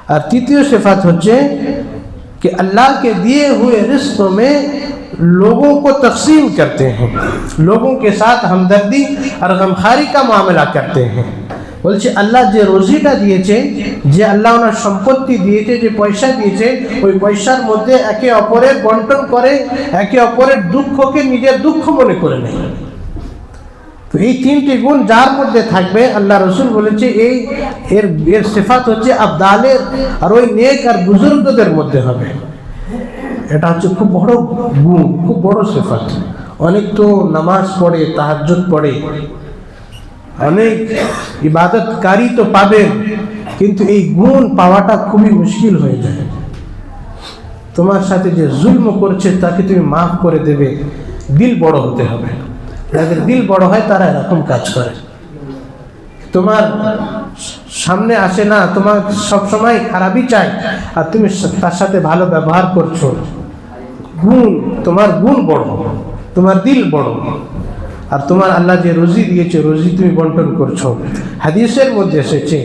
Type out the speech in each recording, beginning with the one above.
और तृतीय सिफत होच्छे कि अल्लाह के दिए हुए रिस्क में लोगों को तकसीम करते हैं, लोगों के साथ हमदर्दी और गमखारी का मामला करते हैं। বলছে আল্লাহ যে রোজিটা দিয়েছে, যে আল্লাহ ওনার সম্পত্তি দিয়েছে, যে পয়সা দিয়েছে, ওই পয়সার মধ্যে একে অপরের বন্টন করে, একে অপরের দুঃখকে নিজের দুঃখ মনে করে নেয়। তো এই তিনটি গুণ যার মধ্যে থাকবে, আল্লাহ রসুল বলেছে এর সিফাত হচ্ছে আবদালের আর ওই নেক আর বুজুর্গদের মধ্যে হবে। এটা হচ্ছে খুব বড় গুণ, খুব বড় সিফাত। অনেক তো নামাজ পড়ে, তাহাজ্জুদ পড়ে, অনেক ইবাদতকারী তো পাবেন, কিন্তু এই গুণ পাওয়াটা খুবই মুশকিল হয়ে যায়। তোমার সাথে যে জুলম করছে তাকে তুমি মাফ করে দেবে, দিল বড় হতে হবে। যাদের দিল বড় হয় তারা এরকম কাজ করে। তোমার সামনে আসে না, তোমার সবসময় খারাপই চাই, আর তুমি তার সাথে ভালো ব্যবহার করছো, গুণ, তোমার গুণ বড়, তোমার দিল বড়। আর তোমার আল্লাহ যে রোজি দিয়েছে, রোজি তুমি বন্টন করছো। হাদিসের মধ্যে এসেছে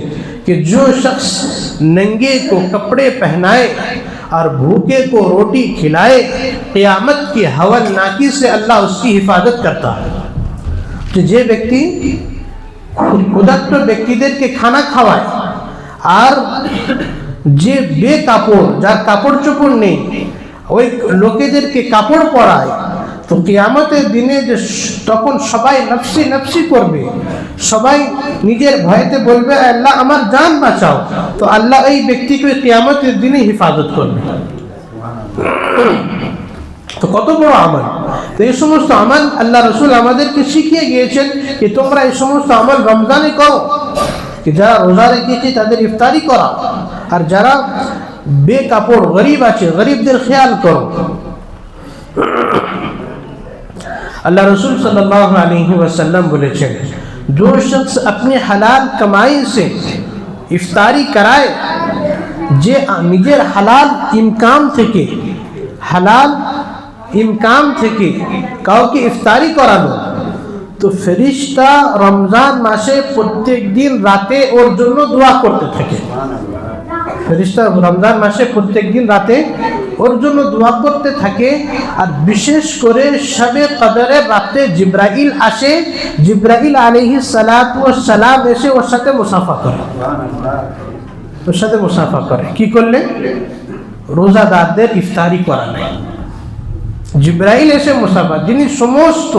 कि जो शख्स नंगे को कपड़े पहनाए और भूखे को रोटी खिलाए, क़यामत की हवलनाकी से अल्लाह उसकी हिफाजत करता है। যে ব্যক্তি ক্ষুধার্ত ব্যক্তিদেরকে খানা খাওয়ায় আর যে বেকাপড়, যার কাপড় চোপড় নেই, ওই লোকেদেরকে কাপড় পরায়, তো কিয়ামতের দিনে যে তখন সবাই নফসি নফসি করবে, সবাই নিজের ভয়েতে বলবে আল্লাহ আমার জান বাঁচাও, তো আল্লাহ এই ব্যক্তিকে কিয়ামতের দিনে হিফাজত করবে। তো কত বড় আমল! তো এই সমস্ত আমল আল্লাহ রসুল আমাদেরকে শিখিয়ে গিয়েছেন যে তোমরা এই সমস্ত আমল রমজানে করো, कि যারা রোজা রেখেছে তাদের ইফতারি করা, আর যারা বেকাপড় গরিব আছে গরিবদের খেয়াল করো। अल्लाह रसूल सल्लल्लाहु अलैहि वसल्लम बोलेছেন, जो शख्स अपनी हलाल कमाई से इफ्तारी कराए, जे निजेर हलाल इनकाम থেকে কাউকে ইফতারি করালো, তো ফেরেশতা রমজান মাসে প্রত্যেক দিন রাতে ওর জন্য দোয়া করতে থাকে। ফেরেশতা রমজান মাসে প্রত্যেক দিন রাতে ওর জন্য দোয়া করতে থাকে। আর বিশেষ করে শবে কদরের রাতে জিব্রাইল আসে, জিব্রাইল আলাইহিস সালাতু ওয়াস সালাম এসে ওর সাথে মুসাফা করে। কি করলে? রোজাদারদের ইফতারি করালে। জিব্রাইল এসে মুসাফা, যিনি সমস্ত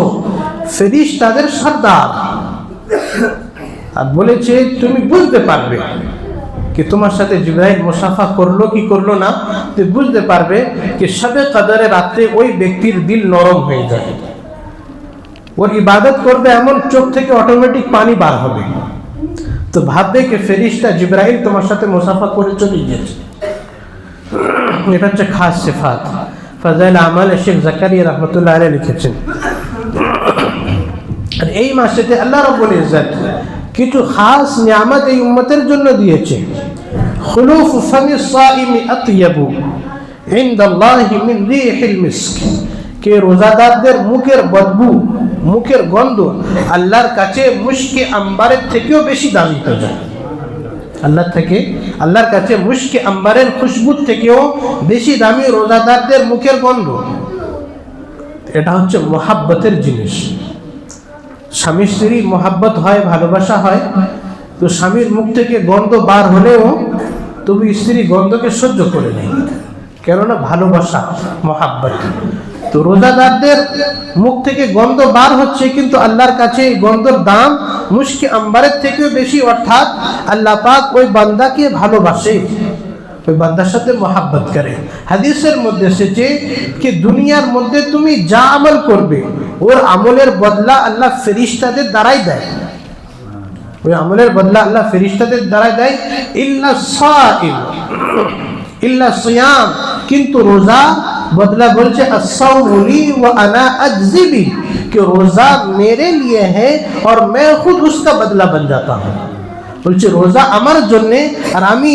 ফেরেশতাদের সর্দার, আর বলেছে তুমি বুঝতে পারবে कि তোমার সাথে জিব্রাইল মুসাফা করলো কি করলো না, তুমি বুঝতে পারবে कि শবে কদরের রাতে ওই ব্যক্তির দিল নরম হয়ে যায়, ওর ইবাদত করবে এমন চোখ থেকে অটোমেটিক পানি বার হবে। তো ভাববে कि ফেরেশতা জিব্রাইল তোমার সাথে মুসাফা করে চলে গেছে। এটা হচ্ছে খাস সিফাত। ফাজাইল আমাল শেখ জাকারিয়া রাহমাতুল্লাহ আলাইহি লিখেছেন। আর এই মাসেতে আল্লাহ রাব্বুল ইজ্জত কিছু খাস নিয়ামত এই উম্মতের জন্য দিয়েছে। খুলুফ ফামি সাইমি আতয়াবু ইনদাল্লাহি মিন রিহিল মিস্ক, কে রোজাদারদের মুখের বদবু, মুখের গন্ধ আল্লাহর কাছে মুশকে আম্বারের থেকেও বেশি দামি হয়ে যায়। আল্লাহর কাছে মুশকে আম্বারের খুশবুর থেকেও বেশি দামি রোজাদারদের মুখের গন্ধ। এটা হচ্ছে মোহাব্বতের জিনিস। স্বামী স্ত্রীর মোহাব্বত হয়, ভালোবাসা হয়, তো স্বামীর মুখ থেকে গন্ধ বার হলেও তবু স্ত্রী গন্ধকে সহ্য করে নেয়, কেননা ভালোবাসা, মোহাব্বত। তো রোজাদারদের মুখ থেকে গন্ধ বার হচ্ছে, কিন্তু আল্লাহর কাছে এই গন্ধর দাম মুশকে আম্বারের থেকেও বেশি, অর্থাৎ আল্লাহ পাক ওই বান্দাকে ভালোবাসে, ওই বান্দার সাথে মোহাব্বত করে। হাদিসের মধ্যে এসেছে कि দুনিয়ার মধ্যে তুমি যা আমল করবে ওর আমলের বদলা আল্লাহ ফেরেশতাদের দ্বারাই দেয়, ওই আমলের বদলা আল্লাহ ফেরেশতাদের দ্বারাই দেয়। ইল্লা সিয়াম, কিন্তু রোজা बदला बोलছে अस्सौमु ली व अना अज्ज़ी बि, कि रोजा मेरे लिए है और मैं खुद उसका बदला बन जाता हूँ। बोलছে রোজা আমার জন্য আর আমি